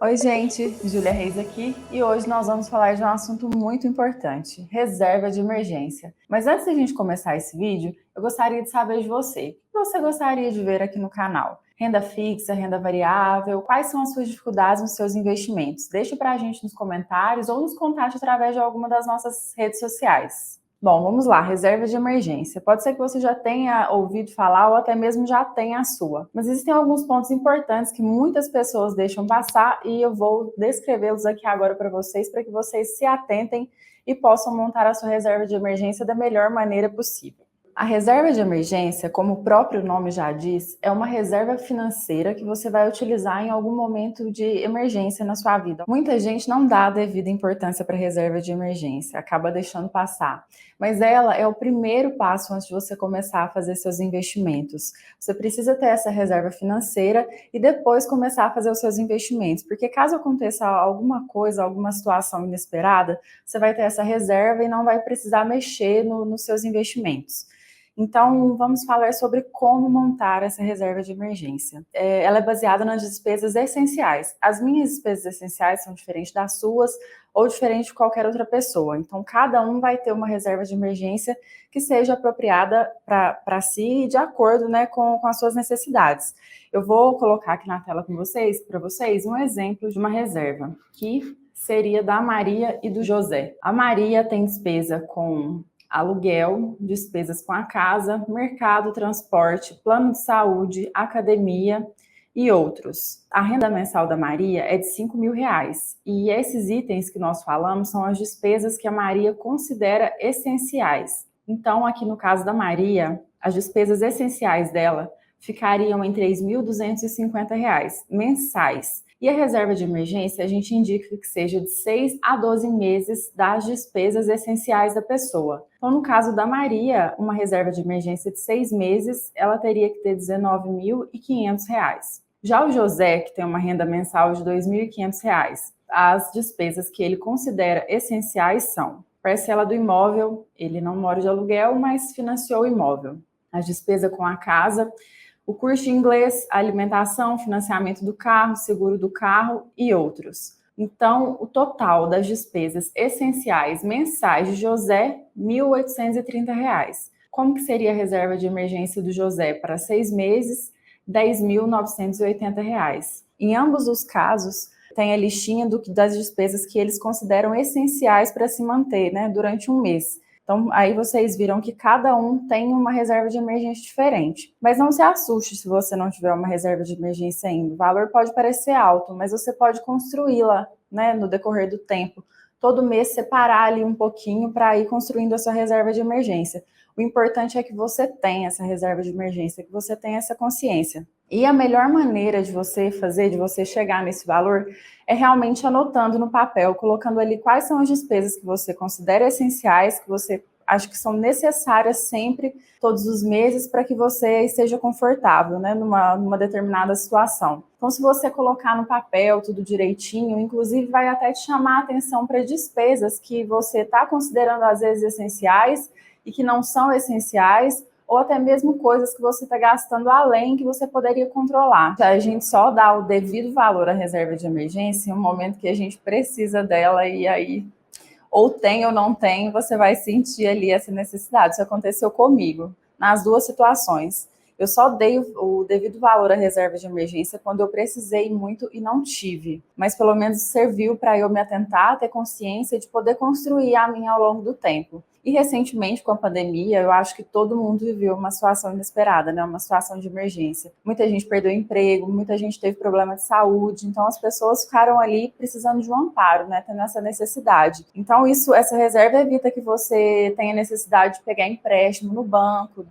Oi, gente, Júlia Reis aqui e hoje nós vamos falar de um assunto muito importante, reserva de emergência. Mas antes de a gente começar esse vídeo, eu gostaria de saber de você. O que você gostaria de ver aqui no canal? Renda fixa, renda variável? Quais são as suas dificuldades nos seus investimentos? Deixe pra gente nos comentários ou nos contate através de alguma das nossas redes sociais. Bom, vamos lá, reserva de emergência. Pode ser que você já tenha ouvido falar ou até mesmo já tenha a sua. Mas existem alguns pontos importantes que muitas pessoas deixam passar e eu vou descrevê-los aqui agora para vocês se atentem e possam montar a sua reserva de emergência da melhor maneira possível. A reserva de emergência, como o próprio nome já diz, é uma reserva financeira que você vai utilizar em algum momento de emergência na sua vida. Muita gente não dá a devida importância para a reserva de emergência, acaba deixando passar. Mas ela é o primeiro passo antes de você começar a fazer seus investimentos. Você precisa ter essa reserva financeira e depois começar a fazer os seus investimentos, porque caso aconteça alguma coisa, alguma situação inesperada, você vai ter essa reserva e não vai precisar mexer nos seus investimentos. Então, vamos falar sobre como montar essa reserva de emergência. Ela é baseada nas despesas essenciais. As minhas despesas essenciais são diferentes das suas ou diferentes de qualquer outra pessoa. Então, cada um vai ter uma reserva de emergência que seja apropriada para si e de acordo, né, com as suas necessidades. Eu vou colocar aqui na tela para vocês, um exemplo de uma reserva, que seria da Maria e do José. A Maria tem despesa com aluguel, despesas com a casa, mercado, transporte, plano de saúde, academia e outros. A renda mensal da Maria é de R$ 5.000 e esses itens que nós falamos são as despesas que a Maria considera essenciais. Então, aqui no caso da Maria, as despesas essenciais dela ficariam em R$ 3.250 mensais. E a reserva de emergência, a gente indica que seja de 6 a 12 meses das despesas essenciais da pessoa. Então, no caso da Maria, uma reserva de emergência de 6 meses, ela teria que ter R$ 19.500. Já o José, que tem uma renda mensal de R$ 2.500, as despesas que ele considera essenciais são parcela do imóvel, ele não mora de aluguel, mas financiou o imóvel. A despesa com a casa, o curso de inglês, a alimentação, financiamento do carro, seguro do carro e outros. Então, o total das despesas essenciais mensais de José, R$ 1.830. Como que seria a reserva de emergência do José para 6 meses? R$ 10.980. Em ambos os casos, tem a listinha das despesas que eles consideram essenciais para se manter, né, durante um mês. Então, aí vocês viram que cada um tem uma reserva de emergência diferente. Mas não se assuste se você não tiver uma reserva de emergência ainda. O valor pode parecer alto, mas você pode construí-la, né, no decorrer do tempo. Todo mês separar ali um pouquinho para ir construindo a sua reserva de emergência. O importante é que você tenha essa reserva de emergência, que você tenha essa consciência. E a melhor maneira de você chegar nesse valor, é realmente anotando no papel, colocando ali quais são as despesas que você considera essenciais, que você acha que são necessárias sempre, todos os meses, para que você esteja confortável, né, numa determinada situação. Então, se você colocar no papel tudo direitinho, inclusive vai até te chamar a atenção para despesas que você está considerando às vezes essenciais e que não são essenciais, ou até mesmo coisas que você está gastando além que você poderia controlar. A gente só dá o devido valor à reserva de emergência em um momento que a gente precisa dela e aí ou tem ou não tem, você vai sentir ali essa necessidade. Isso aconteceu comigo, nas duas situações. Eu só dei o devido valor à reserva de emergência quando eu precisei muito e não tive. Mas pelo menos serviu para eu me atentar, ter consciência de poder construir a minha ao longo do tempo. E recentemente, com a pandemia, eu acho que todo mundo viveu uma situação inesperada, né? Uma situação de emergência. Muita gente perdeu emprego, muita gente teve problema de saúde, então as pessoas ficaram ali precisando de um amparo, né? Tendo essa necessidade. Então, essa reserva evita que você tenha necessidade de pegar empréstimo no banco,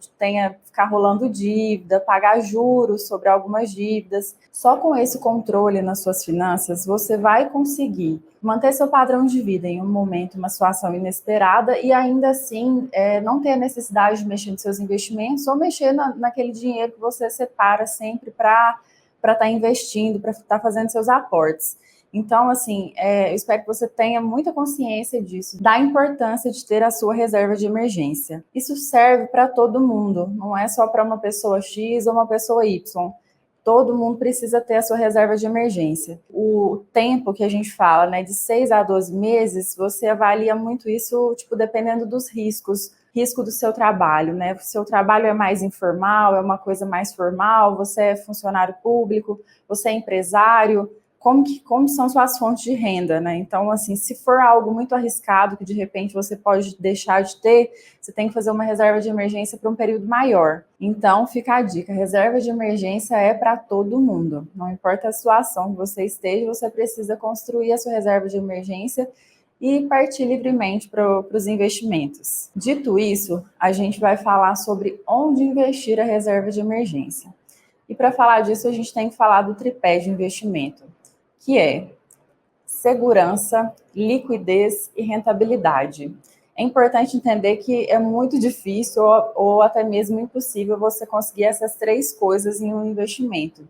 ficar rolando dívida, pagar juros sobre algumas dívidas. Só com esse controle nas suas finanças, você vai conseguir manter seu padrão de vida em um momento, uma situação inesperada e ainda assim não ter a necessidade de mexer nos seus investimentos ou mexer naquele dinheiro que você separa sempre para estar investindo, para estar fazendo seus aportes. Então, assim, eu espero que você tenha muita consciência disso, da importância de ter a sua reserva de emergência. Isso serve para todo mundo, não é só para uma pessoa X ou uma pessoa Y. todo mundo precisa ter a sua reserva de emergência. O tempo que a gente fala, né, de 6 a 12 meses, você avalia muito isso, tipo, dependendo dos riscos. Risco do seu trabalho, né? O seu trabalho é mais informal, é uma coisa mais formal, você é funcionário público, você é empresário, como são suas fontes de renda, né? Então, assim, se for algo muito arriscado, que de repente você pode deixar de ter, você tem que fazer uma reserva de emergência para um período maior. Então, fica a dica, reserva de emergência é para todo mundo. Não importa a situação que você esteja, você precisa construir a sua reserva de emergência e partir livremente para os investimentos. Dito isso, a gente vai falar sobre onde investir a reserva de emergência. E para falar disso, a gente tem que falar do tripé de investimento, que é segurança, liquidez e rentabilidade. É importante entender que é muito difícil ou até mesmo impossível você conseguir essas três coisas em um investimento.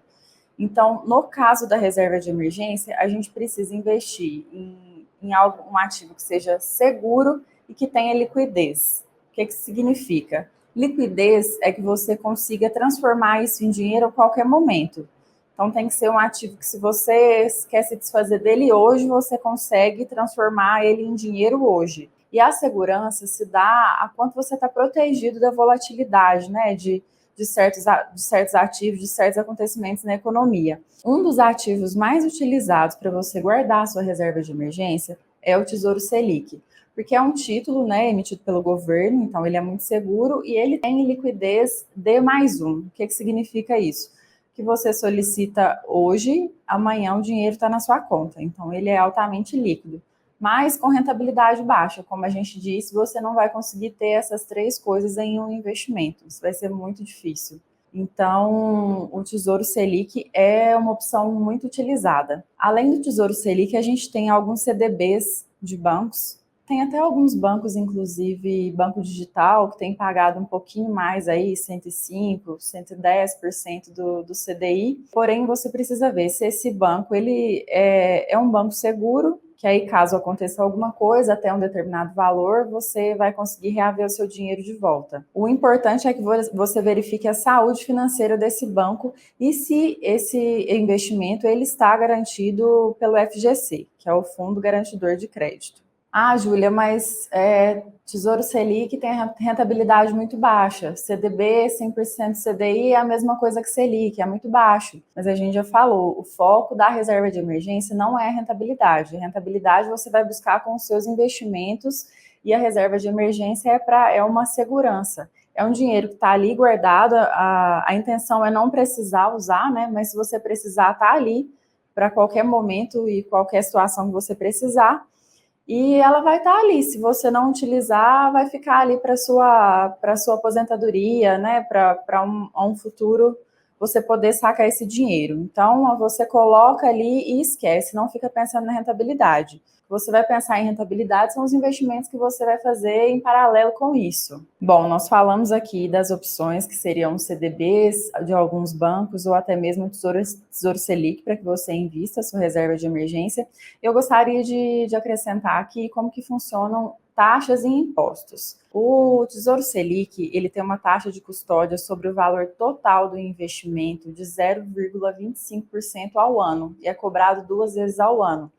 Então, no caso da reserva de emergência, a gente precisa investir em um ativo que seja seguro e que tenha liquidez. O que significa? Liquidez é que você consiga transformar isso em dinheiro a qualquer momento. Então, tem que ser um ativo que, se você quer se desfazer dele hoje, você consegue transformar ele em dinheiro hoje. E a segurança se dá a quanto você está protegido da volatilidade, né? De certos ativos, de certos acontecimentos na economia. Um dos ativos mais utilizados para você guardar a sua reserva de emergência é o Tesouro Selic, porque é um título, né, emitido pelo governo, então ele é muito seguro e ele tem liquidez D+1. O que significa isso? Que você solicita hoje, amanhã o dinheiro está na sua conta, então ele é altamente líquido. Mas com rentabilidade baixa, como a gente disse, você não vai conseguir ter essas três coisas em um investimento. Isso vai ser muito difícil. Então, o Tesouro Selic é uma opção muito utilizada. Além do Tesouro Selic, a gente tem alguns CDBs de bancos. Tem até alguns bancos, inclusive banco digital, que tem pagado um pouquinho mais aí, 105%, 110% do CDI. Porém, você precisa ver se esse banco ele é um banco seguro, que aí, caso aconteça alguma coisa, até um determinado valor, você vai conseguir reaver o seu dinheiro de volta. O importante é que você verifique a saúde financeira desse banco e se esse investimento ele está garantido pelo FGC, que é o Fundo Garantidor de Crédito. Ah, Júlia, mas Tesouro Selic tem rentabilidade muito baixa. CDB, 100% CDI é a mesma coisa que Selic, é muito baixo. Mas a gente já falou, o foco da reserva de emergência não é a rentabilidade. A rentabilidade você vai buscar com os seus investimentos e a reserva de emergência é uma segurança. É um dinheiro que está ali guardado, a intenção é não precisar usar, né? Mas se você precisar, está ali para qualquer momento e qualquer situação que você precisar. E ela vai estar ali. Se você não utilizar, vai ficar ali para sua aposentadoria, né? Para um futuro você poder sacar esse dinheiro. Então, você coloca ali e esquece, não fica pensando na rentabilidade. O que você vai pensar em rentabilidade são os investimentos que você vai fazer em paralelo com isso. Bom, nós falamos aqui das opções que seriam CDBs de alguns bancos ou até mesmo Tesouro Selic para que você invista a sua reserva de emergência. Eu gostaria de acrescentar aqui como que funcionam taxas e impostos. O Tesouro Selic, ele tem uma taxa de custódia sobre o valor total do investimento de 0,25% ao ano e é cobrado 2 vezes ao ano.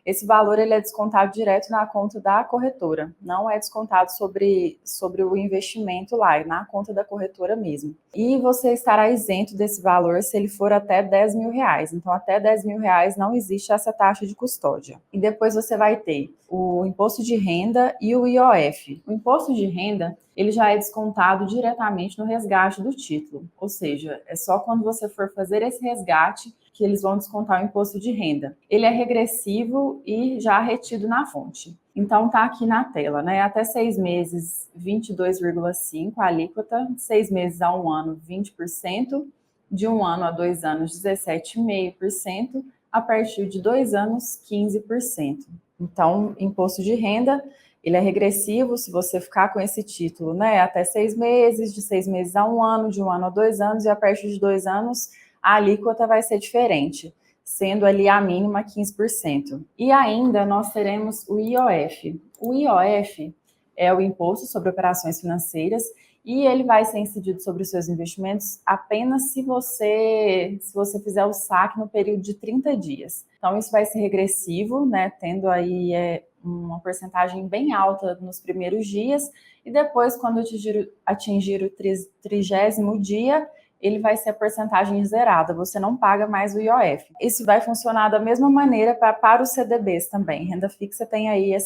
Esse valor ele é descontado direto na conta da corretora, não é descontado sobre o investimento lá, é na conta da corretora mesmo. E você estará isento desse valor se ele for até R$10.000. Então, até R$10.000 não existe essa taxa de custódia. E depois você vai ter o imposto de renda e o IOF. O imposto de renda, ele já é descontado diretamente no resgate do título, ou seja, é só quando você for fazer esse resgate que eles vão descontar o imposto de renda. Ele é regressivo e já retido na fonte. Então, tá aqui na tela, né? Até 6 meses, 22,5% a alíquota, 6 meses a 1 ano, 20%, de 1 ano a 2 anos, 17,5%, a partir de 2 anos, 15%. Então, imposto de renda, ele é regressivo se você ficar com esse título, né? Até 6 meses, de 6 meses a 1 ano, de 1 ano a 2 anos, e a partir de 2 anos, a alíquota vai ser diferente, sendo ali a mínima 15%. E ainda nós teremos o IOF. O IOF é o Imposto sobre Operações Financeiras E ele vai ser incidido sobre os seus investimentos apenas se você fizer o saque no período de 30 dias. Então, isso vai ser regressivo, né, tendo aí uma porcentagem bem alta nos primeiros dias, e depois, quando atingir o 30º dia, ele vai ser a porcentagem zerada, você não paga mais o IOF. Isso vai funcionar da mesma maneira para os CDBs também. Renda fixa tem aí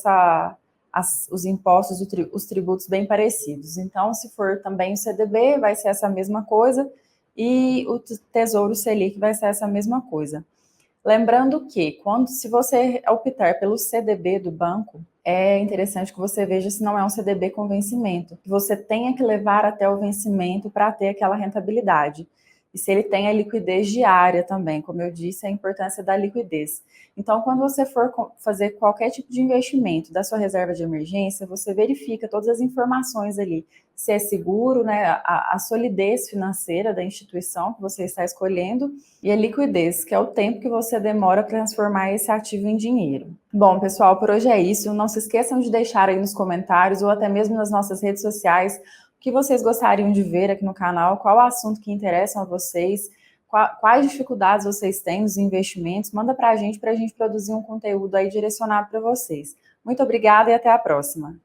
os impostos, os tributos bem parecidos. Então, se for também o CDB, vai ser essa mesma coisa, e o Tesouro Selic vai ser essa mesma coisa. Lembrando que, se você optar pelo CDB do banco, é interessante que você veja se não é um CDB com vencimento, que você tenha que levar até o vencimento para ter aquela rentabilidade. E se ele tem a liquidez diária também, como eu disse, a importância da liquidez. Então, quando você for fazer qualquer tipo de investimento da sua reserva de emergência, você verifica todas as informações ali, se é seguro, né, a solidez financeira da instituição que você está escolhendo, e a liquidez, que é o tempo que você demora para transformar esse ativo em dinheiro. Bom, pessoal, por hoje é isso. Não se esqueçam de deixar aí nos comentários ou até mesmo nas nossas redes sociais o que vocês gostariam de ver aqui no canal, qual assunto que interessa a vocês, quais dificuldades vocês têm nos investimentos. Manda para a gente produzir um conteúdo aí direcionado para vocês. Muito obrigada e até a próxima.